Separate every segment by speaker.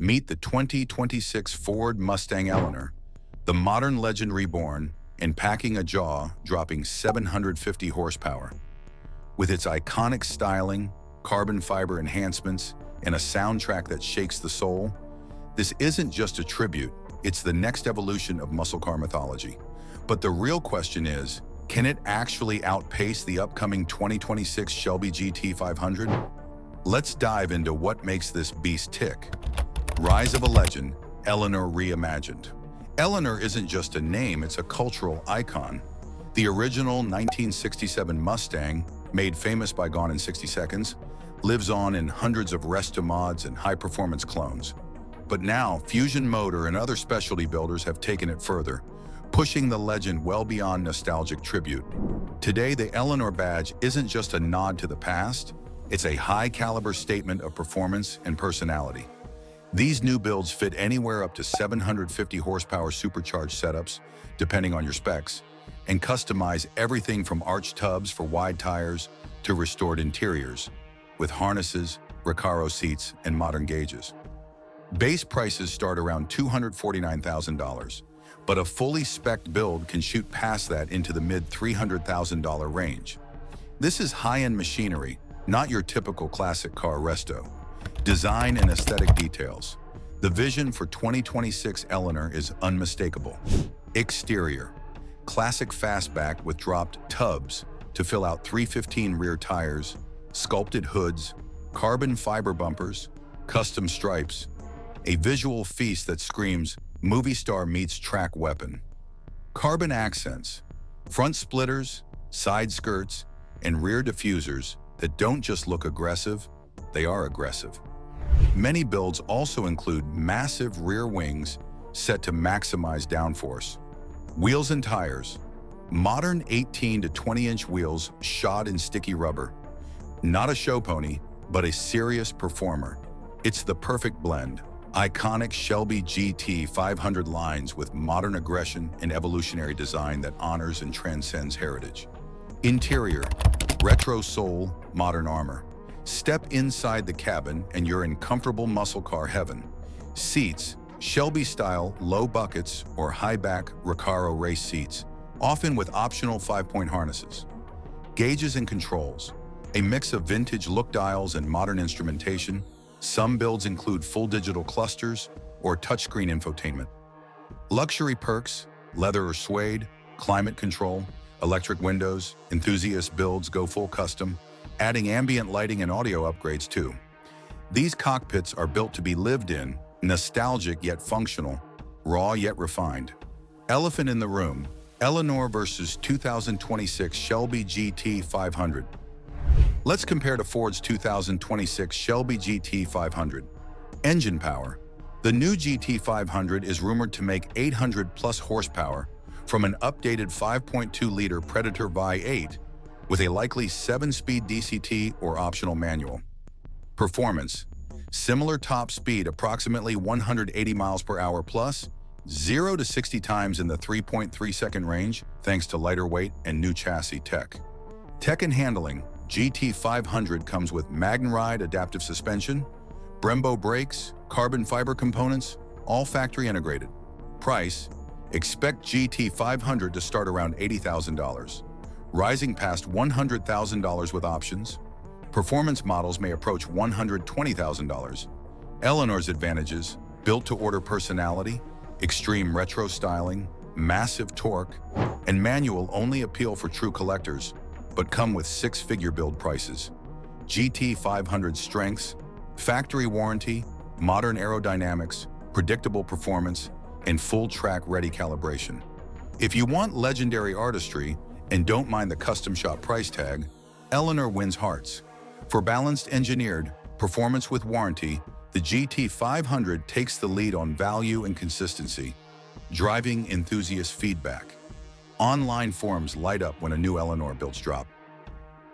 Speaker 1: Meet the 2026 Ford Mustang Eleanor, the modern legend reborn and packing a jaw, dropping 750 horsepower. With its iconic styling, carbon fiber enhancements, and a soundtrack that shakes the soul, this isn't just a tribute, it's the next evolution of muscle car mythology. But the real question is, can it actually outpace the upcoming 2026 Shelby GT500? Let's dive into what makes this beast tick. Rise of a legend, Eleanor reimagined. Eleanor isn't just a name, it's a cultural icon. The original 1967 Mustang, made famous by Gone in 60 Seconds, lives on in hundreds of resto mods and high-performance clones. But now, Fusion Motor and other specialty builders have taken it further, pushing the legend well beyond nostalgic tribute. Today, the Eleanor badge isn't just a nod to the past, it's a high-caliber statement of performance and personality. These new builds fit anywhere up to 750 horsepower supercharged setups, depending on your specs, and customize everything from arched tubs for wide tires to restored interiors, with harnesses, Recaro seats, and modern gauges. Base prices start around $249,000, but a fully spec'd build can shoot past that into the mid-$300,000 range. This is high-end machinery, not your typical classic car resto. Design and aesthetic details. The vision for 2026 Eleanor is unmistakable. Exterior. Classic fastback with dropped tubs to fill out 315 rear tires, sculpted hoods, carbon fiber bumpers, custom stripes. A visual feast that screams movie star meets track weapon. Carbon accents. Front splitters, side skirts, and rear diffusers that don't just look aggressive, they are aggressive. Many builds also include massive rear wings set to maximize downforce. Wheels and tires. Modern 18 to 20-inch wheels shod in sticky rubber. Not a show pony, but a serious performer. It's the perfect blend. Iconic Shelby GT500 lines with modern aggression and evolutionary design that honors and transcends heritage. Interior. Retro soul, modern armor. Step inside the cabin and you're in comfortable muscle car heaven. Seats, Shelby-style low buckets or high-back Recaro race seats, often with optional 5-point harnesses. Gauges and controls, a mix of vintage look dials and modern instrumentation. Some builds include full digital clusters or touchscreen infotainment. Luxury perks, leather or suede, climate control, electric windows. Enthusiast builds go full custom, adding ambient lighting and audio upgrades too. These cockpits are built to be lived in, nostalgic yet functional, raw yet refined. Elephant in the room, Eleanor versus 2026 Shelby GT500. Let's compare to Ford's 2026 Shelby GT500. Engine power. The new GT500 is rumored to make 800-plus horsepower from an updated 5.2-liter Predator V8 with a likely 7-speed DCT or optional manual. Performance. Similar top speed, approximately 180 miles per hour plus, 0 to 60 times in the 3.3-second range thanks to lighter weight and new chassis tech. Tech and handling. GT500 comes with MagneRide adaptive suspension, Brembo brakes, carbon fiber components, all factory integrated. Price. Expect GT500 to start around $80,000, rising past $100,000 with options. Performance models may approach $120,000. Eleanor's advantages: built-to-order personality, extreme retro styling, massive torque, and manual only appeal for true collectors, but come with 6-figure build prices. GT500 strengths: factory warranty, modern aerodynamics, predictable performance, and full track-ready calibration. If you want legendary artistry and don't mind the custom shop price tag, Eleanor wins hearts. For balanced engineered performance with warranty, the GT500 takes the lead on value and consistency. Driving enthusiast feedback. Online forums light up when a new Eleanor builds drop.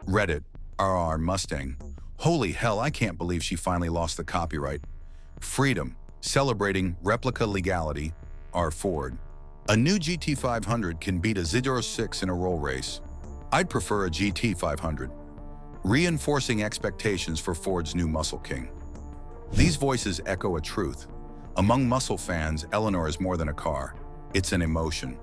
Speaker 1: Reddit, RR Mustang. Holy hell, I can't believe she finally lost the copyright. Freedom, celebrating replica legality. R Ford. A new GT500 can beat a Z06 in a roll race. I'd prefer a GT500. Reinforcing expectations for Ford's new muscle king. These voices echo a truth. Among muscle fans, Eleanor is more than a car. It's an emotion.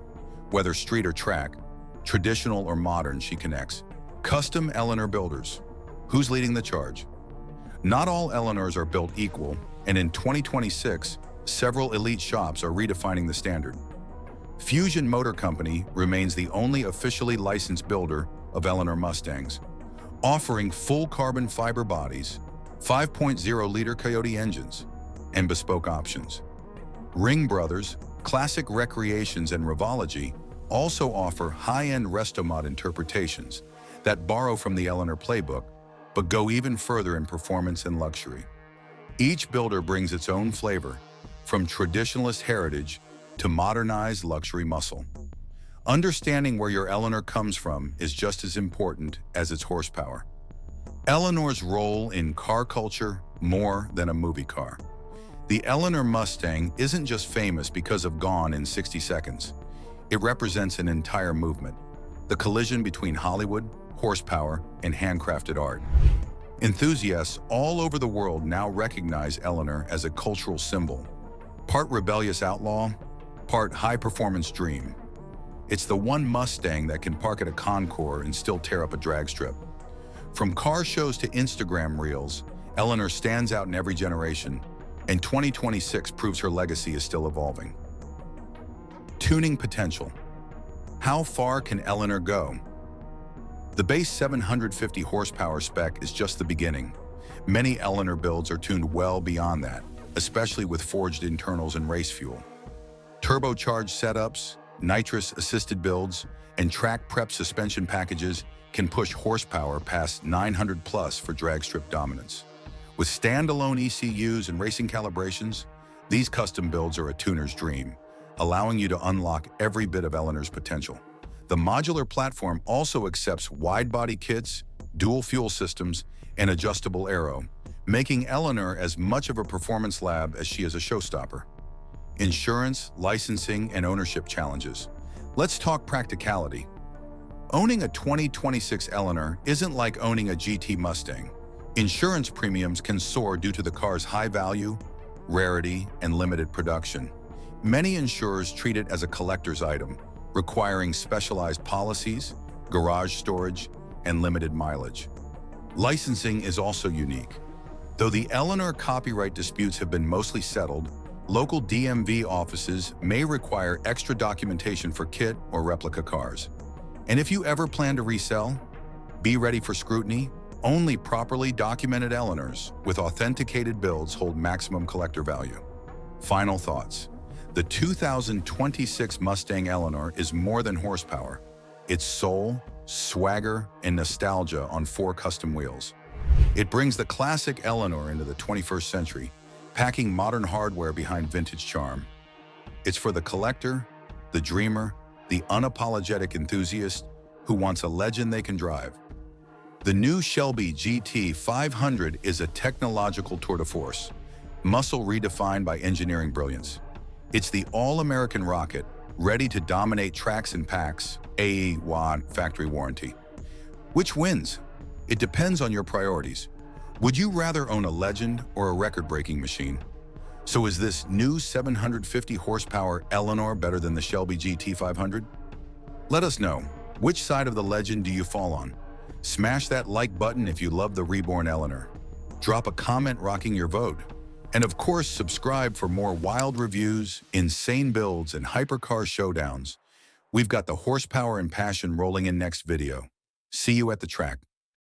Speaker 1: Whether street or track, traditional or modern, she connects. Custom Eleanor builders. Who's leading the charge? Not all Eleanors are built equal, and in 2026, several elite shops are redefining the standard. Fusion Motor Company remains the only officially licensed builder of Eleanor Mustangs, offering full carbon fiber bodies, 5.0-liter Coyote engines, and bespoke options. Ring Brothers, Classic Recreations, and Revology also offer high-end resto-mod interpretations that borrow from the Eleanor playbook, but go even further in performance and luxury. Each builder brings its own flavor, from traditionalist heritage to modernized luxury muscle. Understanding where your Eleanor comes from is just as important as its horsepower. Eleanor's role in car culture, more than a movie car. The Eleanor Mustang isn't just famous because of Gone in 60 Seconds. It represents an entire movement, the collision between Hollywood, horsepower, and handcrafted art. Enthusiasts all over the world now recognize Eleanor as a cultural symbol, part rebellious outlaw, part high-performance dream. It's the one Mustang that can park at a concours and still tear up a drag strip. From car shows to Instagram reels, Eleanor stands out in every generation, and 2026 proves her legacy is still evolving. Tuning potential. How far can Eleanor go? The base 750 horsepower spec is just the beginning. Many Eleanor builds are tuned well beyond that, especially with forged internals and race fuel. Turbocharged setups, nitrous-assisted builds, and track-prep suspension packages can push horsepower past 900 plus for drag strip dominance. With standalone ECUs and racing calibrations, these custom builds are a tuner's dream, allowing you to unlock every bit of Eleanor's potential. The modular platform also accepts wide-body kits, dual fuel systems, and adjustable aero, making Eleanor as much of a performance lab as she is a showstopper. Insurance, licensing, and ownership challenges. Let's talk practicality. Owning a 2026 Eleanor isn't like owning a GT Mustang. Insurance premiums can soar due to the car's high value, rarity, and limited production. Many insurers treat it as a collector's item, requiring specialized policies, garage storage, and limited mileage. Licensing is also unique. Though the Eleanor copyright disputes have been mostly settled, local DMV offices may require extra documentation for kit or replica cars. And if you ever plan to resell, be ready for scrutiny. Only properly documented Eleanors with authenticated builds hold maximum collector value. Final thoughts. The 2026 Mustang Eleanor is more than horsepower. It's soul, swagger, and nostalgia on 4 custom wheels. It brings the classic Eleanor into the 21st century, packing modern hardware behind vintage charm. It's for the collector, the dreamer, the unapologetic enthusiast who wants a legend they can drive. The new Shelby GT500 is a technological tour de force, muscle redefined by engineering brilliance. It's the all-American rocket, ready to dominate tracks and packs, AE-WAD factory warranty. Which wins? It depends on your priorities. Would you rather own a legend or a record-breaking machine? So is this new 750 horsepower Eleanor better than the Shelby GT500? Let us know. Which side of the legend do you fall on? Smash that like button if you love the Reborn Eleanor. Drop a comment rocking your vote. And of course, subscribe for more wild reviews, insane builds, and hypercar showdowns. We've got the horsepower and passion rolling in next video. See you at the track.